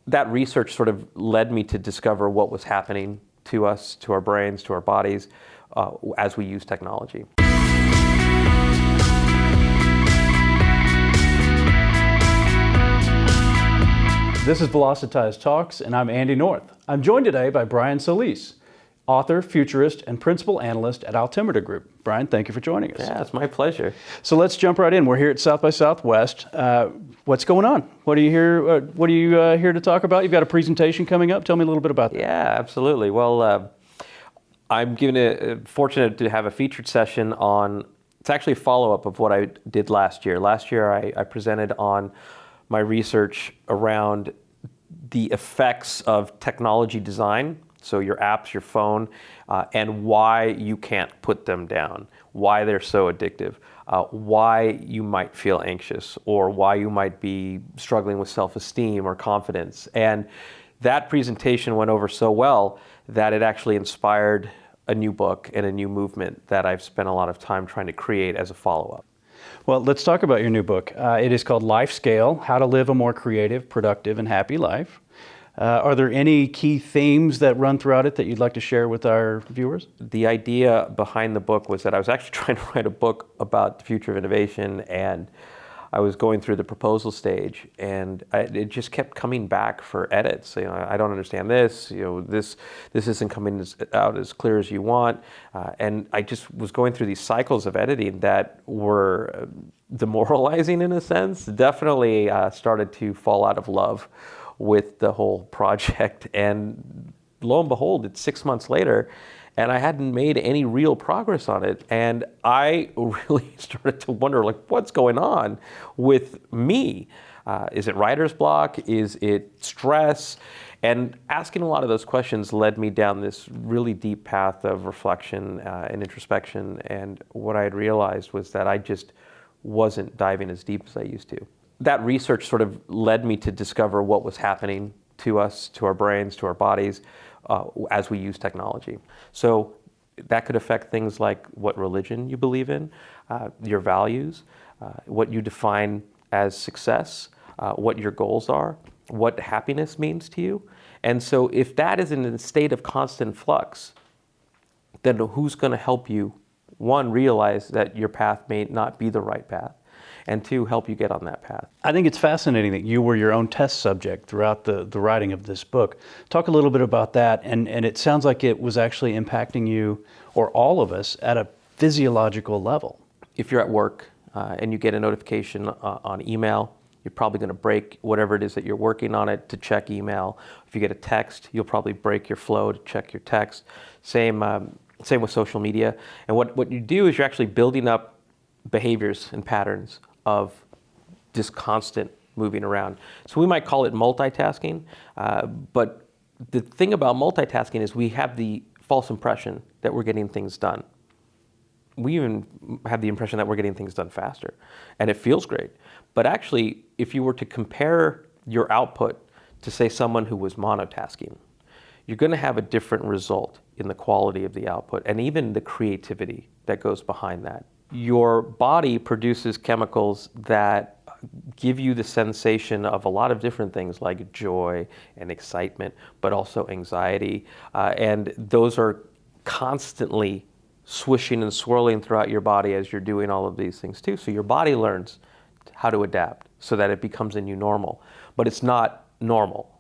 that research sort of led me to discover what was happening to us, to our brains, to our bodies, as we use technology. This is Velocitize Talks, and I'm Andy North. I'm joined today by Brian Solis, author, futurist, and principal analyst at Altimeter Group. Brian, thank you for joining us. Yeah, it's my pleasure. So let's jump right in. We're here at South by Southwest. What's going on? What are you here to talk about? You've got a presentation coming up. Tell me a little bit about that. Yeah, absolutely. Well, I'm fortunate to have a featured session on. It's actually a follow-up of what I did last year. Last year, I presented on my research around the effects of technology design, so your apps, your phone, and why you can't put them down, why they're so addictive, why you might feel anxious, or why you might be struggling with self-esteem or confidence. And that presentation went over so well that it actually inspired a new book and a new movement that I've spent a lot of time trying to create as a follow-up. Well, let's talk about your new book. It is called Life Scale: How to Live a More Creative, Productive, and Happy Life. Are there any key themes that run throughout it that you'd like to share with our viewers? The idea behind the book was that I was actually trying to write a book about the future of innovation, and I was going through the proposal stage, and it just kept coming back for edits. I don't understand this. This isn't coming out as clear as you want, and I just was going through these cycles of editing that were demoralizing in a sense. Definitely started to fall out of love with the whole project, and lo and behold, it's 6 months later, and I hadn't made any real progress on it. And I really started to wonder, what's going on with me? Is it writer's block? Is it stress? And asking a lot of those questions led me down this really deep path of reflection and introspection. And what I had realized was that I just wasn't diving as deep as I used to. That research sort of led me to discover what was happening to us, to our brains, to our bodies, as we use technology. So that could affect things like what religion you believe in, your values, what you define as success, what your goals are, what happiness means to you. And so if that is in a state of constant flux, then who's going to help you, one, realize that your path may not be the right path, and two, help you get on that path. I think it's fascinating that you were your own test subject throughout the writing of this book. Talk a little bit about that, and it sounds like it was actually impacting you, or all of us, at a physiological level. If you're at work and you get a notification on email, you're probably going to break whatever it is that you're working on it to check email. If you get a text, you'll probably break your flow to check your text. Same with social media. And what you do is you're actually building up behaviors and patterns of this constant moving around. So we might call it multitasking, but the thing about multitasking is we have the false impression that we're getting things done. We even have the impression that we're getting things done faster, and it feels great. But actually, if you were to compare your output to, say, someone who was monotasking, you're going to have a different result in the quality of the output and even the creativity that goes behind that. Your body produces chemicals that give you the sensation of a lot of different things like joy and excitement, but also anxiety. And those are constantly swishing and swirling throughout your body as you're doing all of these things too. So your body learns how to adapt so that it becomes a new normal, but it's not normal.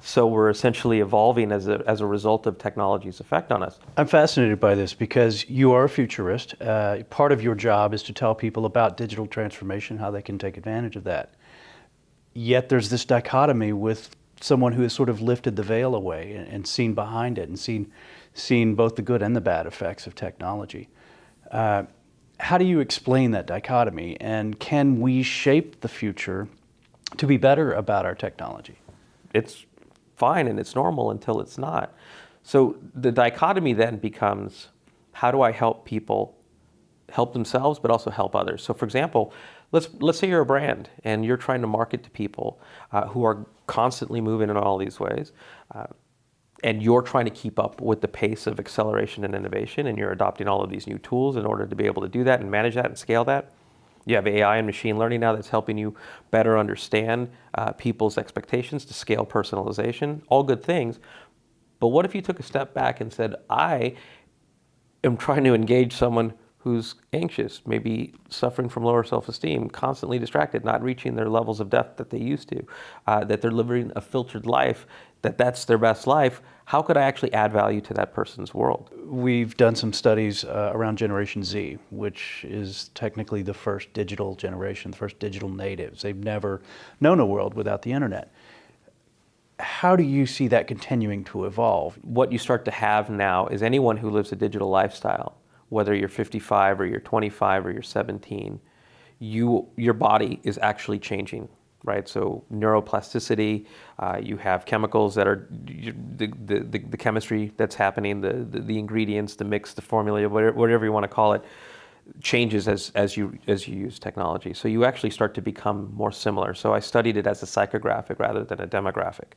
So we're essentially evolving as a result of technology's effect on us. I'm fascinated by this because you are a futurist. Part of your job is to tell people about digital transformation, how they can take advantage of that. Yet there's this dichotomy with someone who has sort of lifted the veil away and seen behind it and seen both the good and the bad effects of technology. How do you explain that dichotomy, and can we shape the future to be better about our technology? It's fine and it's normal until it's not. So the dichotomy then becomes, how do I help people help themselves but also help others? So for example, let's say you're a brand and you're trying to market to people who are constantly moving in all these ways, and you're trying to keep up with the pace of acceleration and innovation, and you're adopting all of these new tools in order to be able to do that and manage that and scale that. You have AI and machine learning now that's helping you better understand people's expectations to scale personalization, all good things. But what if you took a step back and said, I am trying to engage someone who's anxious, maybe suffering from lower self-esteem, constantly distracted, not reaching their levels of depth that they used to, that they're living a filtered life, that's their best life. How could I actually add value to that person's world? We've done some studies around Generation Z, which is technically the first digital generation, the first digital natives. They've never known a world without the internet. How do you see that continuing to evolve? What you start to have now is anyone who lives a digital lifestyle, whether you're 55 or you're 25 or you're 17, your body is actually changing, right? So neuroplasticity, you have chemicals that are the chemistry that's happening, the ingredients, the mix, the formula, whatever you want to call it, changes as you use technology. So you actually start to become more similar. So I studied it as a psychographic rather than a demographic.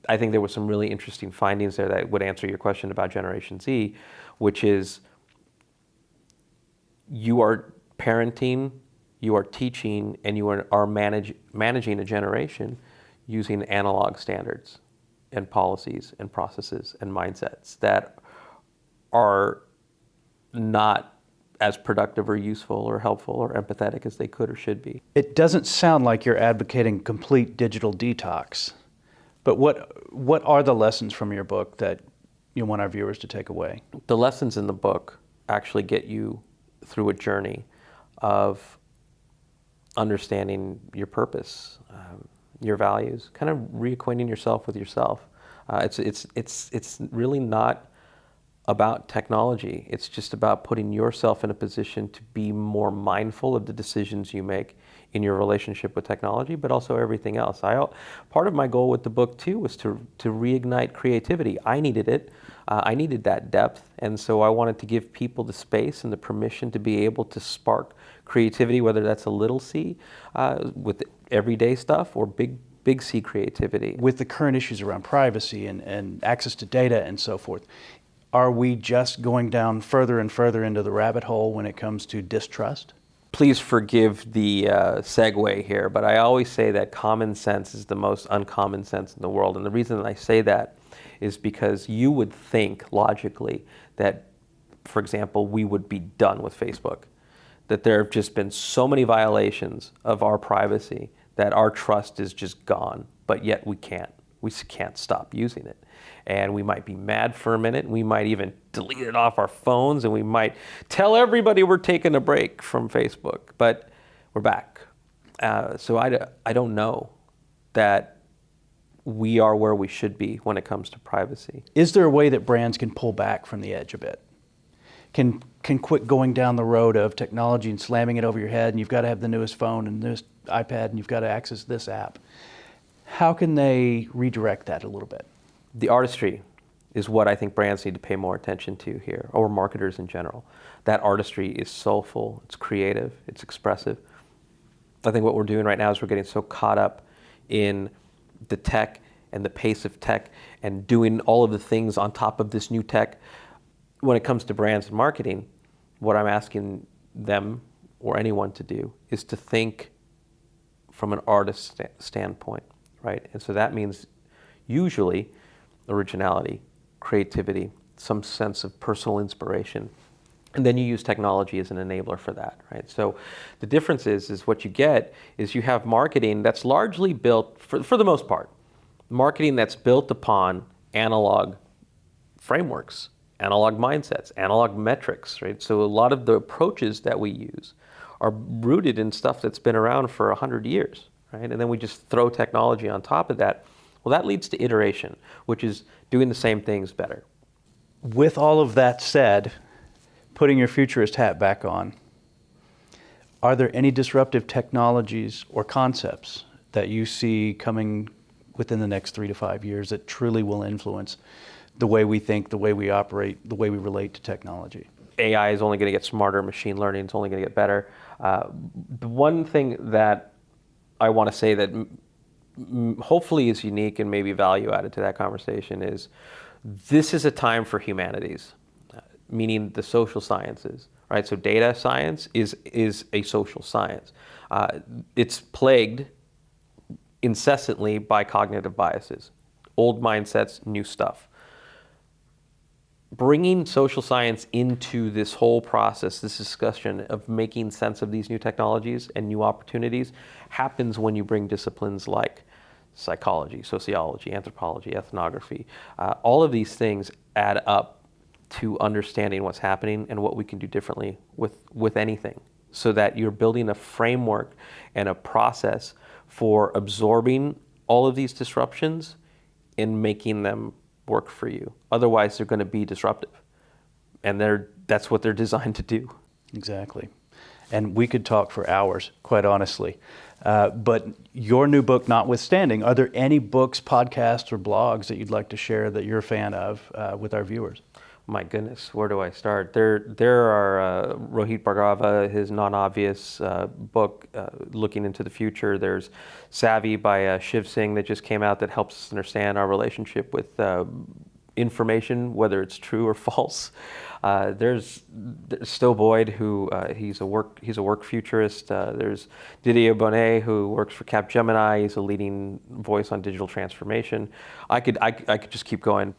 I think there were some really interesting findings there that would answer your question about Generation Z, which is you are parenting, you are teaching, and you are managing a generation using analog standards and policies and processes and mindsets that are not as productive or useful or helpful or empathetic as they could or should be. It doesn't sound like you're advocating complete digital detox, but what are the lessons from your book that you want our viewers to take away? The lessons in the book actually get you through a journey of understanding your purpose, your values, kind of reacquainting yourself with yourself. It's really not about technology. It's just about putting yourself in a position to be more mindful of the decisions you make in your relationship with technology, but also everything else. Part of my goal with the book too was to reignite creativity. I needed it. I needed that depth, and so I wanted to give people the space and the permission to be able to spark creativity, whether that's a little c with everyday stuff or big C creativity. With the current issues around privacy and access to data and so forth, are we just going down further and further into the rabbit hole when it comes to distrust? Please forgive the segue here, but I always say that common sense is the most uncommon sense in the world. And the reason that I say that is because you would think logically that, for example, we would be done with Facebook, that there have just been so many violations of our privacy that our trust is just gone, but yet we can't stop using it. And we might be mad for a minute, we might even delete it off our phones, and we might tell everybody we're taking a break from Facebook, but we're back. So I don't know that we are where we should be when it comes to privacy. Is there a way that brands can pull back from the edge a bit? Can quit going down the road of technology and slamming it over your head, and you've got to have the newest phone and the newest iPad, and you've got to access this app? How can they redirect that a little bit? The artistry is what I think brands need to pay more attention to here, or marketers in general. That artistry is soulful, it's creative, it's expressive. I think what we're doing right now is we're getting so caught up in the tech and the pace of tech and doing all of the things on top of this new tech. When it comes to brands and marketing, what I'm asking them or anyone to do is to think from an artist standpoint, right? And so that means usually originality, creativity, some sense of personal inspiration. And then you use technology as an enabler for that, right? So the difference is what you get is you have marketing that's largely built, for the most part, marketing that's built upon analog frameworks, analog mindsets, analog metrics, right? So a lot of the approaches that we use are rooted in stuff that's been around for 100 years, right? And then we just throw technology on top of that. Well, that leads to iteration, which is doing the same things better. With all of that said, putting your futurist hat back on, are there any disruptive technologies or concepts that you see coming within the next 3 to 5 years that truly will influence the way we think, the way we operate, the way we relate to technology? AI is only going to get smarter, machine learning is only going to get better. The one thing that I want to say that hopefully is unique and maybe value added to that conversation is this is a time for humanities, meaning the social sciences, right? So data science is a social science. It's plagued incessantly by cognitive biases, old mindsets, new stuff. Bringing social science into this whole process, this discussion of making sense of these new technologies and new opportunities, happens when you bring disciplines like psychology, sociology, anthropology, ethnography. All of these things add up to understanding what's happening and what we can do differently with anything, so that you're building a framework and a process for absorbing all of these disruptions and making them work for you. Otherwise, they're going to be disruptive. And that's what they're designed to do. Exactly. And we could talk for hours, quite honestly. But your new book notwithstanding, are there any books, podcasts, or blogs that you'd like to share that you're a fan of with our viewers? My goodness, where do I start? There are Rohit Bhargava, his Non-Obvious book, looking into the future. There's Savvy by Shiv Singh that just came out that helps us understand our relationship with information, whether it's true or false. There's Stowe Boyd, who he's a work futurist. There's Didier Bonnet, who works for Capgemini. He's a leading voice on digital transformation. I could just keep going.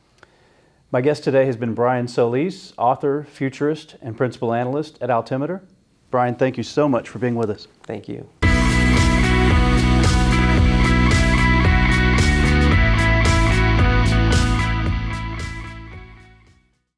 My guest today has been Brian Solis, author, futurist, and principal analyst at Altimeter. Brian, thank you so much for being with us. Thank you.